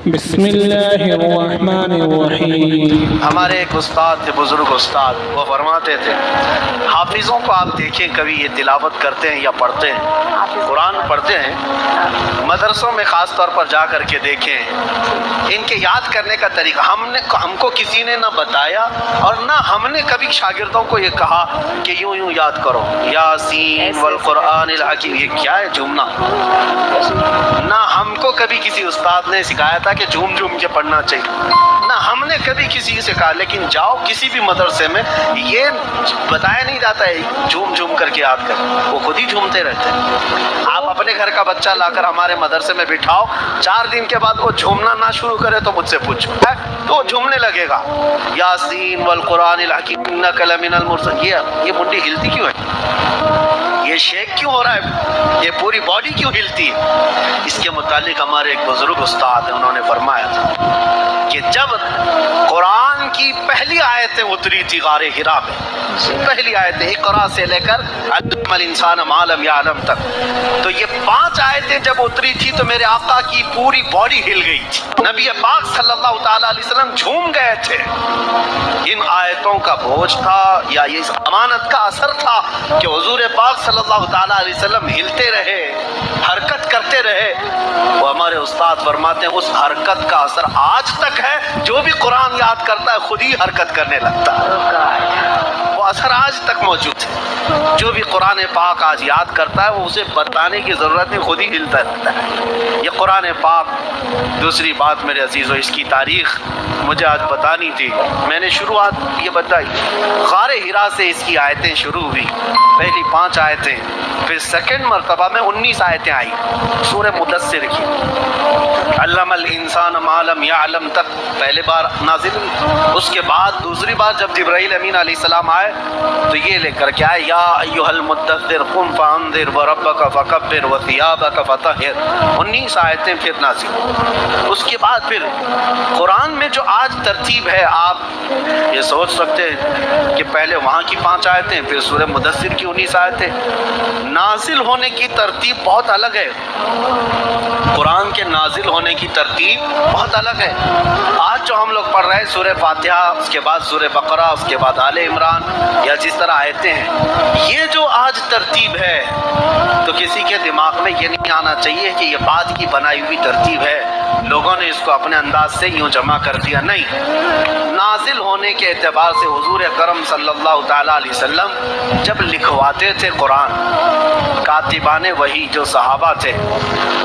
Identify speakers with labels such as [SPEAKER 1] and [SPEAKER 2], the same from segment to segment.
[SPEAKER 1] بسم اللہ الرحمن الرحیم۔
[SPEAKER 2] ہمارے ایک استاد تھے، بزرگ استاد، وہ فرماتے تھے حافظوں کو آپ دیکھیں کبھی یہ تلاوت کرتے ہیں یا پڑھتے ہیں، قرآن پڑھتے ہیں، مدرسوں میں خاص طور پر جا کر کے دیکھیں ان کے یاد کرنے کا طریقہ ہم کو کسی نے نہ بتایا اور نہ ہم نے کبھی شاگردوں کو یہ کہا کہ یوں یوں یاد کرو، یاسین والقرآن الحکیم، یہ کیا ہے جھومنا؟ نہ ہم کو کبھی کسی استاد نے سکھایا تھا کہ جھوم جھوم کے پڑھنا چاہیے، نہ ہم نے کبھی کسی سے کہا، لیکن جاؤ کسی بھی مدرسے میں یہ بتایا نہیں جاتا ہے جھوم جھوم کر کے یاد کر، وہ خود ہی جھومتے رہتے ہیں۔ آپ اپنے گھر کا بچہ لا کر ہمارے مدرسے میں بٹھاؤ، 4 دن کے بعد وہ جھومنا نہ شروع کرے تو مجھ سے پوچھو، تو وہ جھومنے لگے گا، یاسین والقرآن الحکیم انک لمن المرسلین۔ یہ منڈی ہلتی کیوں ہے؟ یہ شیک کیوں ہو رہا ہے؟ یہ پوری باڈی کیوں ہلتی ہے؟ اس کے متعلق ہمارے ایک بزرگ استاد ہیں، انہوں نے فرمایا تھا کہ جب قرآن کی پہلی آیتیں اتری تھی غار حرا میں، پہلی آیتیں اقرا سے لے کر علم الانسان ما لم یعلم تک، تو یہ 5 آیتیں جب اتری تھی تو میرے آقا کی پوری باڈی ہل گئی تھی، نبی پاک صلی اللہ تعالیٰ علیہ وسلم جھوم گئے تھے۔ ان آیتوں کا بوجھ تھا یا یہ اس امانت کا اثر تھا کہ حضور پاک صلی اللہ تعالیٰ علیہ وسلم ہلتے رہے، حرکت کرتے رہے۔ وہ ہمارے استاد فرماتے ہیں اس حرکت کا اثر آج تک ہے، جو بھی قرآن یاد کرتا ہے خود ہی حرکت کرنے لگتا ہے، وہ اثر آج تک موجود ہے۔ جو بھی قرآن پاک آج یاد کرتا ہے وہ اسے بتانے کی ضرورت نہیں، خود ہی ہلتا رہتا ہے۔ یہ قرآن پاک۔ دوسری بات میرے عزیزو، اس کی تاریخ مجھے آج بتانی تھی، میں نے شروعات یہ بتائی، غار حرا سے اس کی آیتیں شروع ہوئی، پہلی 5 آیتیں، پھر سیکنڈ مرتبہ میں 19 آیتیں آئی سورہ مدثر کی، علم الانسان ما لم یعلم تک پہلے بار نازل ہوئی۔ اس کے بعد دوسری بار جب جبرائیل امین علیہ السلام آئے تو یہ لے کر کے آئے، یا ایھا المدثر قم فانذر وربک فکبر وثیابک فطہر، 19 آیتیں پھر نازل ہوئی۔ اس کے بعد پھر قرآن میں جو آج ترتیب ہے، آپ یہ سوچ سکتے ہیں کہ پہلے وہاں کی 5 آیتیں پھر سورہ مدثر کی 19 آیتیں، نازل ہونے کی ترتیب بہت الگ ہے، قرآن کے نازل ہونے کی ترتیب بہت الگ ہے۔ آج جو ہم لوگ پڑھ رہے ہیں سورہ فاتحہ، اس کے بعد سورہ بقرہ، اس کے بعد آل عمران، یا جس طرح آیتیں ہیں، یہ جو آج ترتیب ہے تو کسی کے دماغ میں یہ نہیں آنا چاہیے کہ یہ بعد کی بنائی ہوئی ترتیب ہے، لوگوں نے اس کو اپنے انداز سے یوں جمع کر دیا، نہیں۔ نازل ہونے کے اعتبار سے حضور اکرم صلی اللہ تعالیٰ علیہ وسلم جب لکھواتے تھے قرآن، کاتبان وحی جو صحابہ تھے،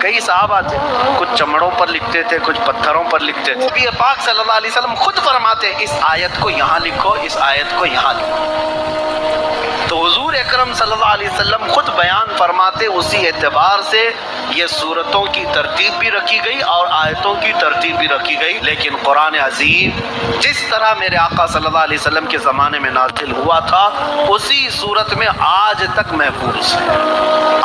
[SPEAKER 2] کئی صحابہ تھے، کچھ چمڑوں پر لکھتے تھے، کچھ پتھروں پر لکھتے تھے، نبی پاک صلی اللہ علیہ وسلم خود فرماتے اس آیت کو یہاں لکھو، اس آیت کو یہاں لکھو، تو حضور اکرم صلی اللہ علیہ وسلم خود بیان فرماتے، اسی اعتبار سے یہ سورتوں کی ترتیب بھی رکھی گئی اور آیتوں کی ترتیب بھی رکھی گئی۔ لیکن قرآن عظیم جس طرح میرے آقا صلی اللہ علیہ وسلم کے زمانے میں نازل ہوا تھا اسی صورت میں آج تک محفوظ ہے،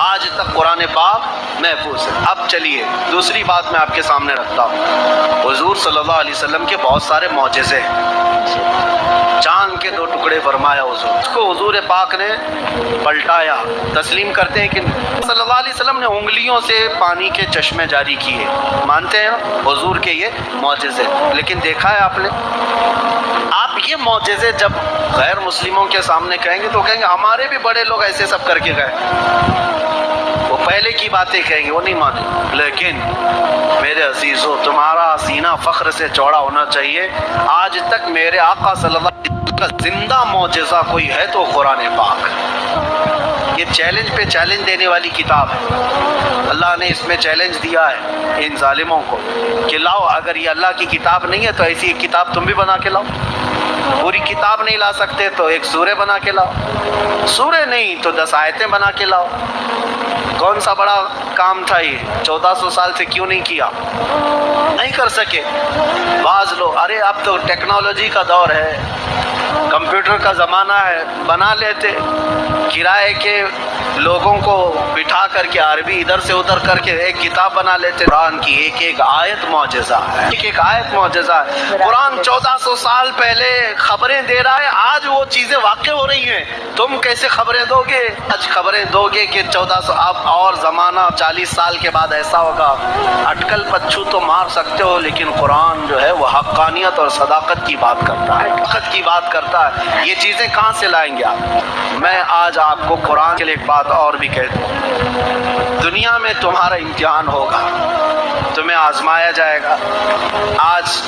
[SPEAKER 2] آج تک قرآن پاک محفوظ ہے۔ اب چلیے دوسری بات میں آپ کے سامنے رکھتا ہوں، حضور صلی اللہ علیہ وسلم کے بہت سارے معجزے ہیں، چاند کے 2 ٹکڑے فرمایا حضور، اس کو حضور پاک نے پلٹایا، تسلیم کرتے ہیں کہ صلی اللہ علیہ وسلم نے انگلیوں سے پانی کے چشمے جاری کیے، مانتے ہیں حضور کے یہ معجزے، لیکن دیکھا ہے آپ نے، آپ یہ معجزے جب غیر مسلموں کے سامنے کہیں گے تو کہیں گے ہمارے بھی بڑے لوگ ایسے سب کر کے گئے، وہ پہلے کی باتیں کہیں گے، وہ نہیں مانیں۔ لیکن میرے عزیزو، تمہارا سینہ فخر سے چوڑا ہونا چاہیے، آج تک میرے آقا صلی اللہ علیہ وسلم کا زندہ معجزہ کوئی ہے تو قرآن پاک۔ یہ چیلنج پہ چیلنج دینے والی کتاب ہے، اللہ نے اس میں چیلنج دیا ہے ان ظالموں کو کہ لاؤ، اگر یہ اللہ کی کتاب نہیں ہے تو ایسی ایک کتاب تم بھی بنا کے لاؤ، پوری کتاب نہیں لا سکتے تو ایک سورہ بنا کے لاؤ، سورہ نہیں تو 10 آیتیں بنا کے لاؤ۔ کون سا بڑا کام تھا یہ؟ 1400 سال سے کیوں نہیں کیا؟ نہیں کر سکے۔ بعض لوگ ارے اب تو ٹیکنالوجی کا دور ہے، کمپیوٹر کا زمانہ ہے، بنا لیتے، کرائے کے لوگوں کو بٹھا کر کے عربی ادھر سے ادھر کر کے ایک کتاب بنا لیتے۔ قرآن کی ایک ایک آیت معجزہ ہے، ایک ایک آیت معجزہ ہے۔ قرآن 1400 سال پہلے خبریں دے رہا ہے، آج وہ چیزیں واقع ہو رہی ہیں، تم کیسے خبریں دو گے؟ آج خبریں دو گے کہ 1400 اب اور زمانہ 40 سال کے بعد ایسا ہوگا، اٹکل پچھو تو مار سکتے سکتے ہو، لیکن قرآن جو ہے وہ حقانیت اور صداقت کی بات کرتا ہے، حقیقت کی بات کرتا ہے۔ یہ چیزیں کہاں سے لائیں گے آپ؟ میں آج آپ کو قرآن کے لیے ایک بات اور بھی کہہ دوں، دنیا میں تمہارا امتحان ہوگا، تمہیں آزمایا جائے گا۔ آج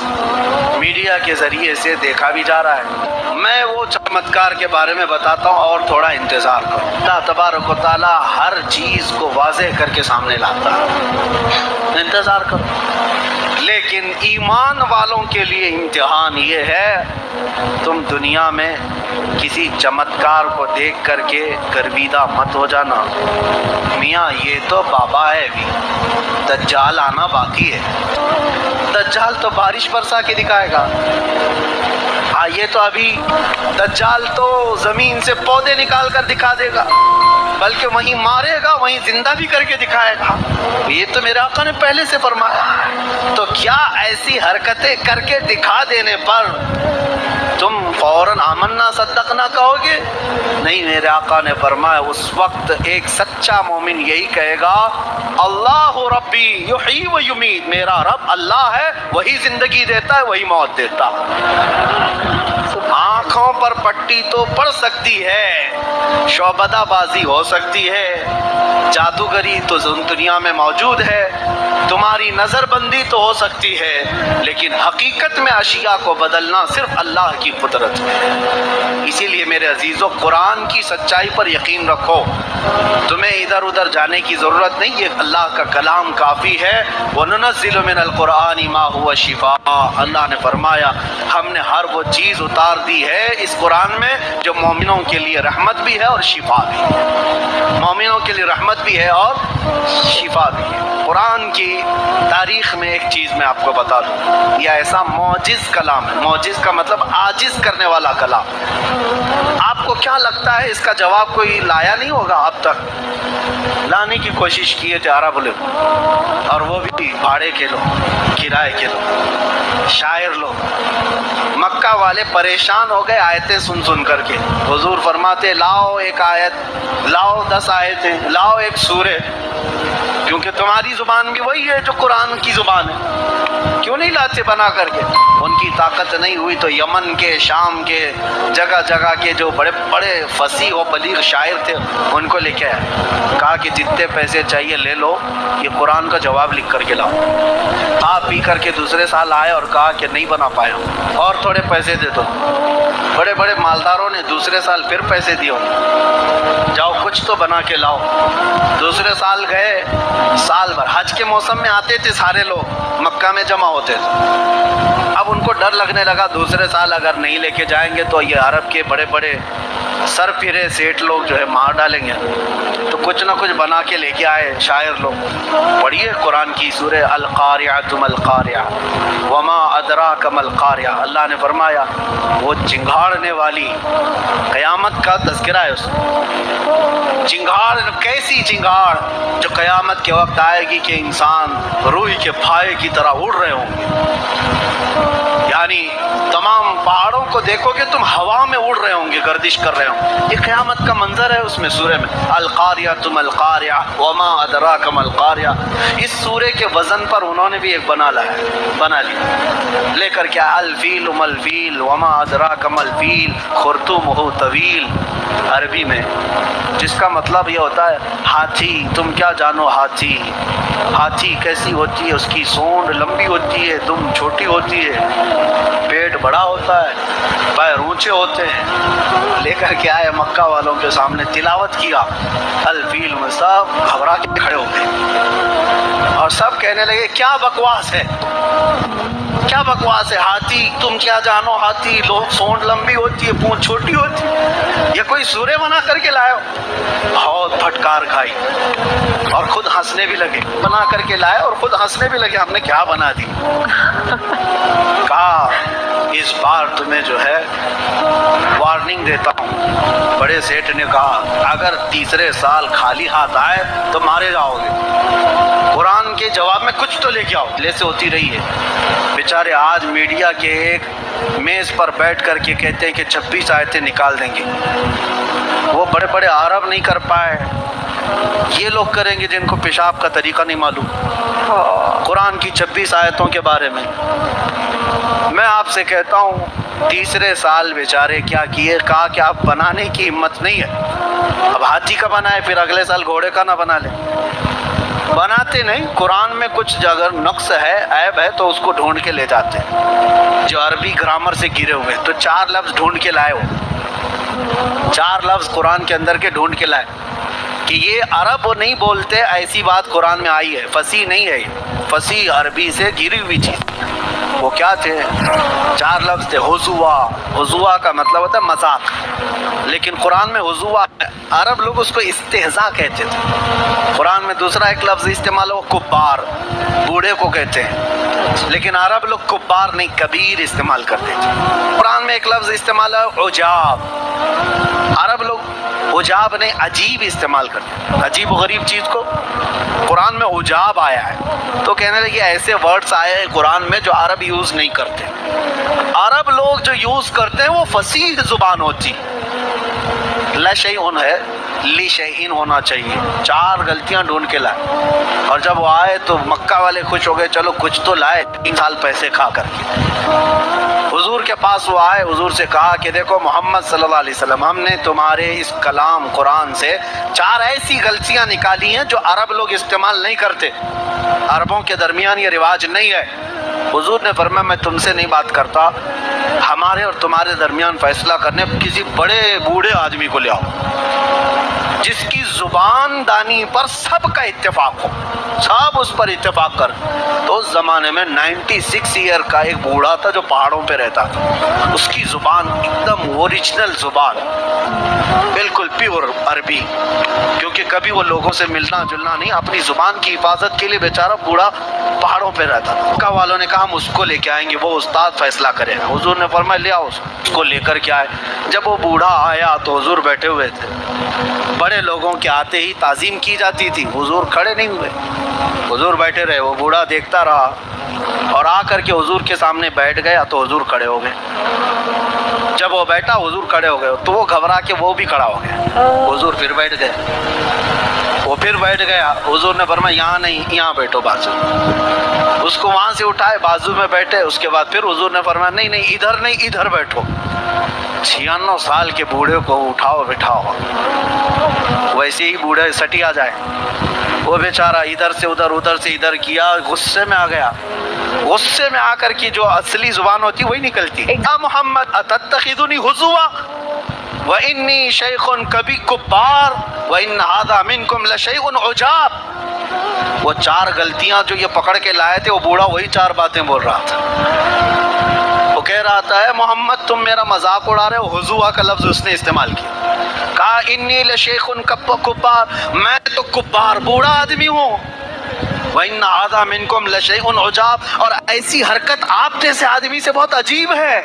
[SPEAKER 2] میڈیا کے ذریعے سے دیکھا بھی جا رہا ہے۔ میں وہ چمتکار کے بارے میں بتاتا ہوں اور تھوڑا انتظار کرو۔ اللہ تبارک و تعالیٰ ہر چیز کو واضح کر کے سامنے لاتا ہے، انتظار کرو۔ لیکن ایمان والوں کے لیے امتحان یہ ہے، تم دنیا میں کسی چمتکار کو دیکھ کر کے گرویدہ مت ہو جانا، میاں یہ تو بابا ہے، بھی دجال آنا باقی ہے، دجال تو بارش برسا کے دکھائے گا، یہ تو ابھی دجال تو زمین سے پودے نکال کر دکھا دے گا، بلکہ وہیں مارے گا، وہیں زندہ بھی کر کے دکھائے گا، یہ تو میرے آقا نے پہلے سے فرمایا۔ تو کیا ایسی حرکتیں کر کے دکھا دینے پر تم فوراً آمنا صدقنا کہو گے؟ نہیں، میرے آقا نے فرمایا اس وقت ایک سچا مومن یہی کہے گا، اللہ ربی یحیی و یمیت، میرا رب اللہ ہے، وہی زندگی دیتا ہے، وہی موت دیتا ہے۔ آنکھوں پر پٹی تو پڑ سکتی ہے، شعبدہ بازی ہو سکتی ہے، جادوگری تو دنیا میں موجود ہے، تمہاری نظر بندی تو ہو سکتی ہے، لیکن حقیقت میں اشیاء کو بدلنا صرف اللہ کی قدرت ہے۔ اسی لیے میرے عزیزو، قرآن کی سچائی پر یقین رکھو، تمہیں ادھر ادھر جانے کی ضرورت نہیں، یہ اللہ کا کلام کافی ہے۔ وَنُنَزِّلُ مِنَ الْقُرْآنِ مَا هُوَ شِفَاء، اللہ نے فرمایا ہم نے ہر وہ چیز اتار دی ہے اس قرآن میں جو مومنوں کے لیے رحمت بھی ہے اور شفا بھی ہے، مومنوں کے لیے رحمت بھی ہے اور شفا بھی ہے۔ قرآن کی تاریخ میں ایک چیز میں آپ کو بتا دوں، یہ ایسا معجز کلام ہے، معجز کا مطلب عاجز کرنے والا کلام۔ آپ کو کیا لگتا ہے اس کا جواب کوئی لایا نہیں ہوگا اب تک؟ لانے کی کوشش کیے تھے عرب لوگ، اور وہ بھی بھاڑے کے لوگ، کرائے کے لوگ، شاعر لوگ۔ مکہ والے پریشان ہو گئے آیتیں سن سن کر کے۔ حضور فرماتے لاؤ ایک آیت، لاؤ 10 آیتیں، لاؤ ایک سورہ، کیونکہ تمہاری زبان بھی وہی ہے جو قرآن کی زبان ہے، کیوں نہیں لاتے بنا کر کے؟ ان کی طاقت نہیں ہوئی تو یمن کے، شام کے، جگہ جگہ کے جو بڑے بڑے فصیح و بلیغ شاعر تھے ان کو لے کے آئے، کہا کہ جتنے پیسے چاہیے لے لو، یہ قرآن کا جواب لکھ کر کے لاؤ۔ آپ پی کر کے دوسرے سال آئے اور کہا کہ نہیں بنا پایا، اور تھوڑے پیسے دے دو۔ بڑے بڑے مالداروں نے دوسرے سال پھر پیسے دیے، جاؤ کچھ تو بنا کے لاؤ۔ دوسرے سال گئے، سال بھر حج کے موسم میں آتے تھے سارے لوگ، مکہ میں جمع ہوتے تھے۔ اب ان کو ڈر لگنے لگا دوسرے سال اگر نہیں لے کے جائیں گے تو یہ عرب کے بڑے بڑے سر پھرے سیٹ لوگ جو ہے مار ڈالیں گے، تو کچھ نہ کچھ بنا کے لے کے آئے شاعر لوگ۔ پڑھیے قرآن کی سورہ القاریعۃ ما القاریعہ وما ادراک ما القاریعہ، اللہ نے فرمایا وہ چنگھاڑنے والی، قیامت کا تذکرہ ہے اس میں۔ چنگھاڑ، کیسی چنگھاڑ جو قیامت کے وقت آئے گی کہ انسان روئی کے پھائے کی طرح اڑ رہے ہوں گے، یعنی تمام پہاڑوں کو دیکھو کہ تم ہوا میں اڑ رہے ہوں گے، گردش کر رہے ہوں گے۔ یہ قیامت کا منظر ہے اس میں، سورہ میں القاریۃ ما القاریہ وما ادراک ما القاریہ۔ اس سورے کے وزن پر انہوں نے بھی ایک بنا لیا، لے کر کیا الفیل ما الفیل وما ادراک ما الفیل خرطومہ طویل، عربی میں جس کا مطلب یہ ہوتا ہے ہاتھی، تم کیا جانو ہاتھی، ہاتھی کیسی ہوتی ہے، اس کی سونڈ لمبی ہوتی ہے، دم چھوٹی ہوتی ہے، پیٹ بڑا ہوتا ہے، پیر اونچے ہوتے ہیں۔ لے کر کے آئے مکہ والوں کے سامنے، تلاوت کیا الفیل میں، سب گھبرا کے کھڑے ہو گئے اور سب کہنے لگے کیا بکواس ہے، کیا بکواس ہے، ہاتھی تم کیا جانو ہاتھی، لوگ سونڈ لمبی ہوتی ہے، پونچھ چھوٹی ہوتی ہے، یہ کوئی سورہ بنا کر کے لائے ہو؟ بہت پھٹکار کھائی اور خود ہنسنے بھی لگے، بنا کر کے لائے اور خود ہنسنے بھی لگے، ہم نے کیا بنا دی۔ کہا اس بار تمہیں جو ہے وارننگ دیتا ہوں۔ بڑے سیٹ نے کہا اگر تیسرے سال خالی ہاتھ آئے تو مارے جاؤ گے، قرآن کے جواب میں کچھ تو لے کے آؤ۔ لے سے ہوتی رہی ہے، بیچارے آج میڈیا کے ایک میز پر بیٹھ کر کے کہتے ہیں کہ 26 آیتیں نکال دیں گے، وہ بڑے بڑے عرب نہیں کر پائے، یہ لوگ کریں گے جن کو پیشاب کا طریقہ نہیں معلوم، قرآن کی 26 آیتوں کے بارے میں۔ میں آپ سے کہتا ہوں تیسرے سال بیچارے کیا کیے، کہا کہ آپ بنانے کی ہمت نہیں ہے، اب ہاتھی کا بنائے پھر اگلے سال گھوڑے کا نہ بنا لے۔ بناتے نہیں، قرآن میں کچھ اگر نقص ہے، عیب ہے تو اس کو ڈھونڈ کے لے جاتے ہیں، جو عربی گرامر سے گرے ہوئے تو 4 لفظ ڈھونڈ کے لائے ہو، 4 لفظ قرآن کے اندر کے ڈھونڈ کے لائے کہ یہ عرب نہیں بولتے، ایسی بات قرآن میں آئی ہے، فصیح نہیں ہے یہ، فصیح عربی سے گری ہوئی چیز۔ وہ کیا تھے؟ 4 لفظ تھے، حضوا، حضوا کا مطلب ہوتا ہے مذاق، لیکن قرآن میں حضوا، عرب لوگ اس کو استہزاء کہتے تھے۔ قرآن میں دوسرا ایک لفظ استعمال ہو کبار، بوڑھے کو کہتے ہیں، لیکن عرب لوگ کبار نہیں کبیر استعمال کرتے تھے۔ قرآن میں ایک لفظ استعمال ہے عجاب، عرب لوگ عجاب نہیں عجیب استعمال کرتے ہیں، عجیب و غریب چیز کو قرآن میں عجاب آیا ہے، تو کہنے لگے ایسے ورڈز آئے ہیں قرآن میں جو عرب یوز نہیں کرتے۔ عرب لوگ جو یوز کرتے ہیں وہ فصیح زبان ہوتی، لشیء ہے، لی شیئن ہونا چاہیے۔ 4 غلطیاں ڈھونڈ کے لائے، اور جب وہ آئے تو مکہ والے خوش ہو گئے، چلو کچھ تو لائے، 3 سال پیسے کھا کر کے۔ حضور کے پاس وہ آئے، حضور سے کہا کہ دیکھو محمد صلی اللہ علیہ وسلم، ہم نے تمہارے اس کلام قرآن سے 4 ایسی غلطیاں نکالی ہیں جو عرب لوگ استعمال نہیں کرتے، عربوں کے درمیان یہ رواج نہیں ہے۔ حضور نے فرمایا میں تم سے نہیں بات کرتا، ہمارے اور تمہارے درمیان فیصلہ کرنے کسی بڑے بوڑھے آدمی کو لے آؤ جس کی زبان دانی پر سب کا اتفاق ہو، سب اس پر اتفاق کر۔ تو اس زمانے میں 96 ایئر کا ایک بوڑھا تھا جو پہاڑوں پہ رہتا تھا، اس کی زبان ایک دم اوریجنل زبان، بالکل پیور عربی، کیونکہ کبھی وہ لوگوں سے ملنا جلنا نہیں، اپنی زبان کی حفاظت کے لیے بیچارہ بوڑھا پہاڑوں پہ رہتا تھا۔ مکہ والوں نے کہا ہم اس کو لے کے آئیں گے، وہ استاد فیصلہ کرے گا۔ حضور نے فرمایا لے آؤ اس کو لے کر کے آئے۔ جب وہ بوڑھا آیا تو حضور بیٹھے ہوئے تھے، بڑے لوگوں کے آتے ہی تعظیم کی جاتی تھی، حضور کھڑے نہیں ہوئے، حضور بیٹھے رہے۔ وہ بوڑھا دیکھتا رہا اور آ کر کے حضور کے سامنے بیٹھ گیا تو حضور کھڑے ہو گئے۔ جب وہ بیٹھا حضور کھڑے ہو گئے تو وہ گھبرا کے وہ بھی کھڑا ہو گیا، حضور پھر بیٹھ گئے، وہ پھر بیٹھ گیا۔ حضور نے فرمایا یہاں نہیں، یہاں بیٹھو بازو، اس کو وہاں سے اٹھائے بازو میں بیٹھے۔ اس کے بعد پھر حضور نے فرمایا نہیں نہیں ادھر نہیں، ادھر بیٹھو۔ 96 سال کے بوڑھے کو اٹھاؤ بٹھاؤ، ویسے ہی بوڑھے سٹیا جائے، وہ بیچارہ ادھر سے ادھر ادھر سے ادھر کیا، غصے میں آ گیا۔ غصے میں آ کر کی جو اصلی زبان ہوتی وہی نکلتی، اے محمد اتتخذنی حضوا وانی شیخ کبھی کبار وان ھذا منکم لشیء عجاب۔ وہ 4 غلطیاں جو یہ پکڑ کے لائے تھے، وہ بوڑھا وہی 4 باتیں بول رہا تھا۔ وہ کہہ رہا تھا اے محمد تم میرا مذاق اڑا رہے ہو، حضوا کا لفظ اس نے استعمال کیا، کہا انی لشیخ کبار، میں تو کبار بوڑھا آدمی ہوں، وَإِنَّ هَذَا مِنْكُمْ لَشَيْءٌ عُجَابٌ، اور ایسی حرکت آپ جیسے آدمی سے بہت عجیب ہے۔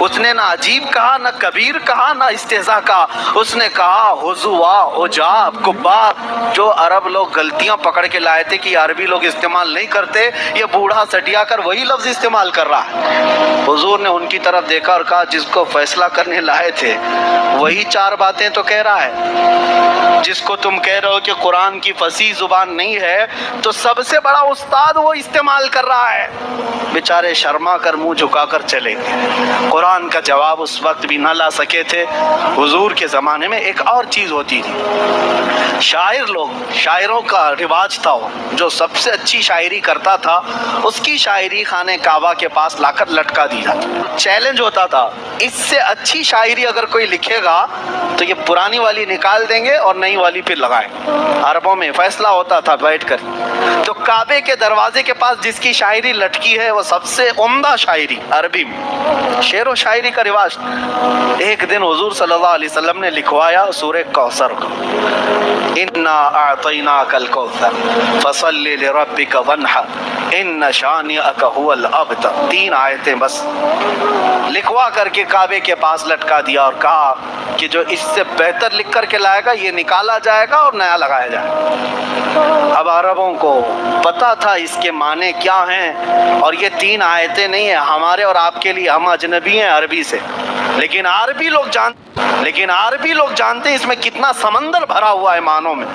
[SPEAKER 2] اس نے نہ عجیب کہا، نہ کبیر کہا، نہ استہزاء کہا، اس نے کہا حضوا، عجاب، کبار، جو عرب لوگ غلطیاں پکڑ کے لائے تھے کہ عربی لوگ استعمال نہیں کرتے، یہ بوڑھا سٹیا کر وہی لفظ استعمال کر رہا ہے۔ حضور نے ان کی طرف دیکھا اور کہا جس کو فیصلہ کرنے لائے تھے وہی 4 باتیں تو کہہ رہا ہے، جس کو تم کہہ رہے ہو کہ قرآن کی فصیح زبان نہیں ہے تو سب سے بڑا استاد وہ استعمال کر رہا ہے۔ بیچارے شرما کر منہ جھکا کر چلے گئے، قرآن کا جواب اس وقت بھی نہ لا سکے تھے۔ حضور کے زمانے میں ایک اور چیز ہوتی تھی، شاعر لوگ، شاعروں کا رواج تھا، جو سب سے اچھی شاعری کرتا تھا اس کی شاعری خانہ کعبہ کے پاس لا کر لٹکا دی جاتی۔ چیلنج ہوتا تھا اس سے اچھی شاعری اگر کوئی لکھے گا تو یہ پرانی والی نکال دیں گے اور نئی والی پھر لگائیں۔ عربوں میں فیصلہ ہوتا تھا بیٹھ کر، تو کعبے کے دروازے کے پاس جس کی شاعری لٹکی ہے وہ سب سے عمدہ شاعری، عربی میں شعر و شاعری کا رواج۔ ایک دن حضور صلی اللہ علیہ وسلم نے لکھوایا سورہ کوثر کو، انا اعطیناک الکوثر فصل لربک وانحر ان شانئک هو الابتر، 3 آیتیں بس لکھوا کر کے کعبے کے پاس لٹکا دیا اور کہا کہ جو اس سے بہتر لکھ کر کے لائے گا یہ نکالا جائے گا اور نیا لگایا جائے گا۔ اب عربوں کو پتا تھا اس کے معنی کیا ہیں، اور یہ 3 آیتیں نہیں ہیں ہمارے اور آپ کے لیے، ہم اجنبی ہیں عربی سے، لیکن عربی لوگ جانتے لیکن عربی لوگ جانتے ہیں اس میں کتنا سمندر بھرا ہوا ہے معنوں میں.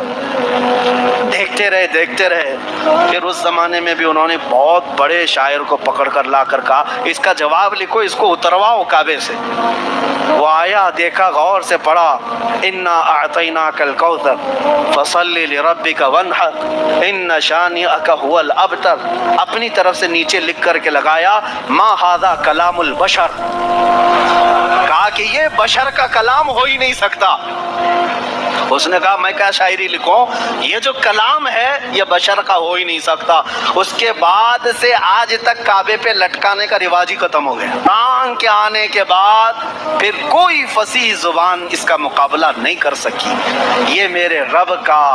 [SPEAKER 2] دیکھتے رہے. پھر اس زمانے میں بھی انہوں نے بہت بڑے شاعر کو پکڑ کر لا کر کہا اس کا جواب لکھو، اس کو اترواؤ کعبے سے. وہ آیا، دیکھا، غور سے پڑھا، انا اعطیناک الکوثر فصلی لربک وانحر ان شانئک هو الابتر. اپنی طرف سے نیچے لکھ کر کے لگایا ما ھذا کلام البشر. کہا کہ یہ بشر کا کلام ہو ہی نہیں سکتا. اس نے کہا میں کیا شاعری لکھوں، یہ جو کلام ہے یہ بشر کا ہو ہی نہیں سکتا. اس کے بعد سے آج تک کعبے پہ لٹکانے کا رواج ہی ختم ہو گیا. قرآن کے آنے کے بعد پھر کوئی فصیح زبان اس کا مقابلہ نہیں کر سکی. یہ میرے رب کا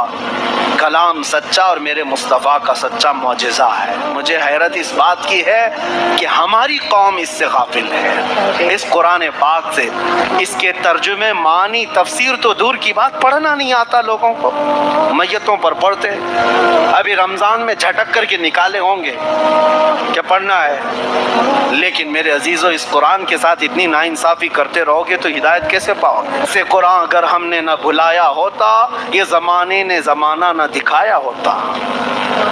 [SPEAKER 2] کلام سچا اور میرے مصطفیٰ کا سچا معجزہ ہے. مجھے حیرت اس بات کی ہے کہ ہماری قوم اس سے غافل ہے، اس قرآن پاک سے. اس کے ترجمے، معنی، تفسیر تو دور کی بات، پڑھنا نہیں آتا لوگوں کو. میتوں پر پڑھتے. ابھی رمضان میں جھٹک کر کے نکالے ہوں گے کہ پڑھنا ہے. لیکن میرے عزیزوں اس قرآن کے ساتھ اتنی ناانصافی کرتے رہو گے تو ہدایت کیسے پاؤ گے؟ اسے قرآن اگر ہم نے نہ بھلایا ہوتا، یہ زمانے نے زمانہ نہ دکھایا ہوتا.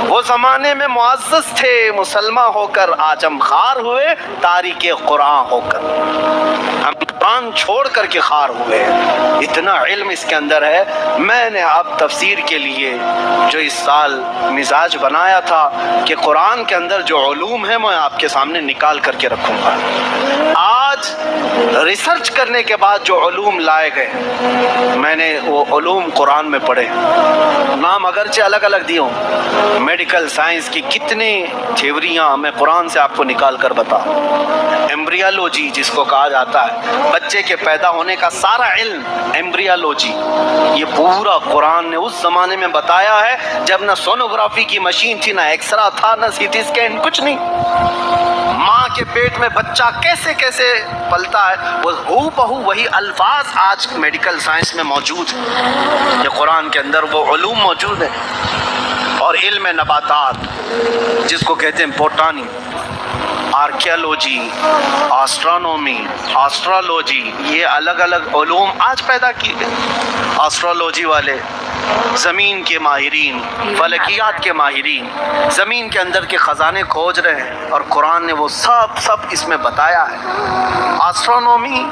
[SPEAKER 2] وہ زمانے میں معزز تھے مسلمان ہو کر، آج ہم خار ہوئے تاریک قرآن ہو کر. ہم قرآن چھوڑ کر کے خار ہوئے. اتنا علم اس کے اندر ہے. میں نے اب تفسیر کے لیے جو اس سال مزاج بنایا تھا کہ قرآن کے اندر جو علوم ہیں میں آپ کے سامنے نکال کر کے رکھوں گا. آج ریسرچ کرنے کے بعد جو علوم لائے گئے میں نے وہ علوم قرآن میں پڑھے. نام اگرچہ الگ الگ دیے ہوں. میڈیکل سائنس کی کتنی تھیوریاں میں قرآن سے آپ کو نکال کر بتاؤں. ایمبریالوجی جس کو کہا جاتا ہے، بچے کے پیدا ہونے کا سارا علم، ایمبریالوجی، یہ پورا قرآن نے اس زمانے میں بتایا ہے جب نہ سونوگرافی کی مشین تھی، نہ ایکسرا تھا، نہ سی ٹی اسکین، کچھ نہیں. ماں کے پیٹ میں بچہ کیسے کیسے پلتا ہے، وہ ہو بہو وہی الفاظ آج میڈیکل سائنس میں موجود ہیں. یہ قرآن کے اندر وہ علوم موجود ہیں. اور علم نباتات جس کو کہتے ہیں بوٹانی، آرکیالوجی، آسٹرونومی، آسٹرالوجی، یہ الگ الگ علوم آج پیدا کی گئے. آسٹرالوجی والے زمین کے ماہرین، فلکیات کے ماہرین زمین کے اندر کے خزانے کھوج رہے ہیں اور قرآن نے وہ سب اس میں بتایا ہے. آسٹرونومی،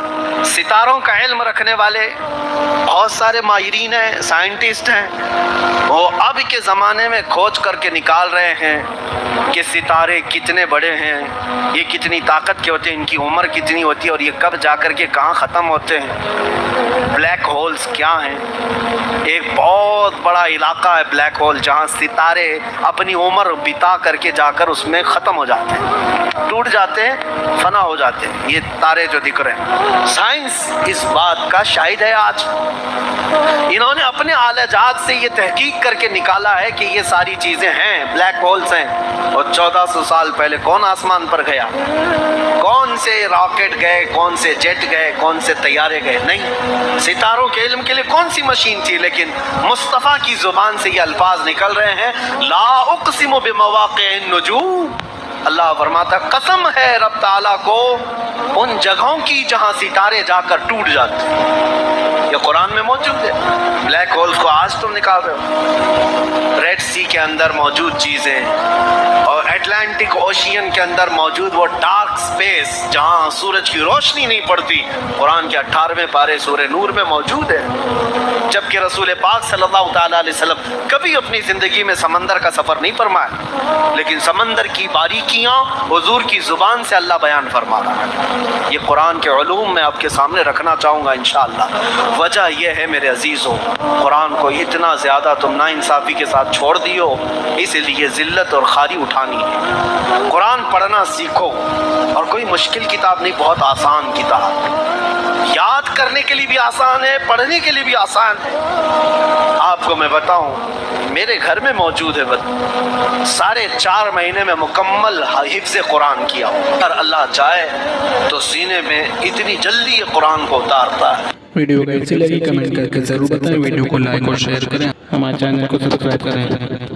[SPEAKER 2] ستاروں کا علم رکھنے والے بہت سارے ماہرین ہیں، سائنٹسٹ ہیں. وہ اب کے زمانے میں کھوج کر کے نکال رہے ہیں کہ ستارے کتنے بڑے ہیں، یہ کتنی طاقت کے ہوتے ہیں، ان کی عمر کتنی ہوتی ہے اور یہ کب جا کر کے کہاں ختم ہوتے ہیں. بلیک ہولز کیا ہیں؟ ایک بہت بڑا علاقہ ہے بلیک ہول جہاں ستارے اپنی عمر بتا کر کے جا کر اس میں ختم ہو جاتے ہیں، ٹوٹ جاتے ہیں، فنا ہو جاتے ہیں. یہ تارے جو دکھ رہے ہیں، سائنس اس بات کا شاہد ہے. آج انہوں نے اپنے آلہ جات سے یہ تحقیق کر کے نکالا ہے کہ یہ ساری چیزیں ہیں، بلیک ہولز ہیں. اور 1400 سال پہلے کون آسمان پر گیا؟ کون سے راکٹ گئے، کون سے جیٹ گئے، کون سے طیارے گئے؟ نہیں. ستاروں کے علم کے لیے کون سی مشین تھی؟ لیکن مصطفیٰ کی زبان سے یہ الفاظ نکل رہے ہیں، لا اقسم بمواقع النجوم. اللہ فرماتا قسم ہے رب تعالیٰ کو ان جگہوں کی جہاں ستارے جا کر ٹوٹ جاتے ہیں. یہ قرآن میں موجود ہے. بلیک ہولز کو آج تم نکال رہے ہو. ریڈ سی کے اندر موجود چیزیں اور اٹلانٹک اوشین کے اندر موجود وہ ڈارک سپیس جہاں سورج کی روشنی نہیں پڑتی، قرآن کے 18ویں پارے سورہ نور میں موجود ہے. جبکہ رسول پاک صلی اللہ تعالیٰ علیہ وسلم کبھی اپنی زندگی میں سمندر کا سفر نہیں فرمایا، لیکن سمندر کی باریکیاں حضور کی زبان سے اللہ بیان فرما رہا ہے. یہ قرآن کے علوم میں آپ کے سامنے رکھنا چاہوں گا انشاءاللہ. وجہ یہ ہے میرے عزیزوں، قرآن کو اتنا زیادہ تم ناانصافی کے ساتھ چھوڑ دیو، اس لیے ذلت اور خاری اٹھانی ہے. قرآن پڑھنا سیکھو، اور کوئی مشکل کتاب نہیں، بہت آسان کتاب، یاد کرنے کے لیے بھی آسان ہے، پڑھنے کے لیے بھی آسان ہے. آپ کو میں بتاؤں میرے گھر میں موجود ہے، 4.5 مہینے میں مکمل حفظ قرآن کیا. اگر اللہ چاہے تو سینے میں اتنی جلدی یہ قرآن کو اتارتا ہے.
[SPEAKER 1] ویڈیو کیسی لگی کمنٹ کر کے ضرور بتائیں. ویڈیو کو لائک اور شیئر کریں. ہمارے چینل کو سبسکرائب کریں.